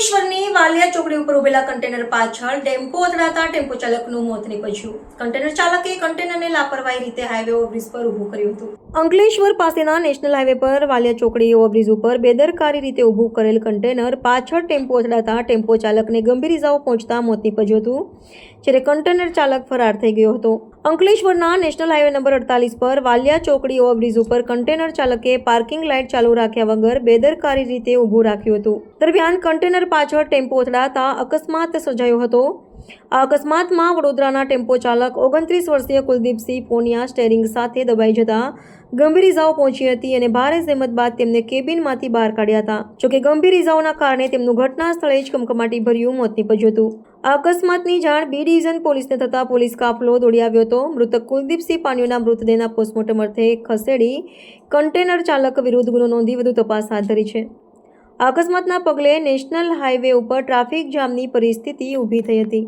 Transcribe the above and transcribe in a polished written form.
અંકલેશ્વરની વાલિયા ચોકડી ઉપર ઉભેલા કન્ટેનર પાછળ ટેમ્પો અથડાતા ટેમ્પો ચાલકનું મોત નીપજ્યું. કન્ટેનર ચાલકે કન્ટેનરને લાપરવાહી રીતે હાઈવે ઓવરબ્રિજ પર ઊભું કર્યું હતું. અંકલેશ્વર પાસેના નેશનલ હાઈવે પર વાલિયા ચોકડી ઓવરબ્રિજ ઉપર બેદરકારી રીતે ઊભું કરેલ કન્ટેનર પાછળ ટેમ્પો અથડાતા ટેમ્પો ચાલકને ગંભીર ઇજાઓ પહોંચતા મોત નીપજ્યું હતું, જ્યારે કન્ટેનર ચાલક ફરાર થઈ ગયો હતો. અંકલેશ્વરના નેશનલ હાઈવે નંબર 48 પર વાલિયા ચોકડી ઓવરબ્રિજ ઉપર કન્ટેનર ચાલકે પાર્કિંગ લાઇટ ચાલુ રાખ્યા વગર બેદરકારી રીતે ઊભું રાખ્યું હતું. દરમિયાન કન્ટેનર પાછળ ટેમ્પો અથડાતા અકસ્માત સર્જાયો હતો. આ અકસ્માતમાં વડોદરાના ટેમ્પો ચાલક 29 વર્ષીય કુલદીપસિંહ પોનિયા સ્ટેરિંગ સાથે દબાઈ જતા ગંભીર ઇજાઓ પહોંચી હતી અને ભારે જહેમત બાદ તેમને કેબિનમાંથી બહાર કાઢ્યા હતા. જોકે ગંભીર ઇજાઓના કારણે તેમનું ઘટના સ્થળે જ કમકમાટીભર્યું મોત નીપજ્યું હતું. આ અકસ્માતની જાણ બી ડિવિઝન પોલીસને થતાં પોલીસ કાફલો દોડી આવ્યો હતો. મૃતક કુલદીપસિંહ પાનિયાના મૃતદેહના પોસ્ટમોર્ટમ અર્થે ખસેડી કન્ટેનર ચાલક વિરુદ્ધ ગુનો નોંધી વધુ તપાસ હાથ ધરી છે. આ અકસ્માતના પગલે નેશનલ હાઈવે ઉપર ટ્રાફિક જામની પરિસ્થિતિ ઊભી થઈ હતી.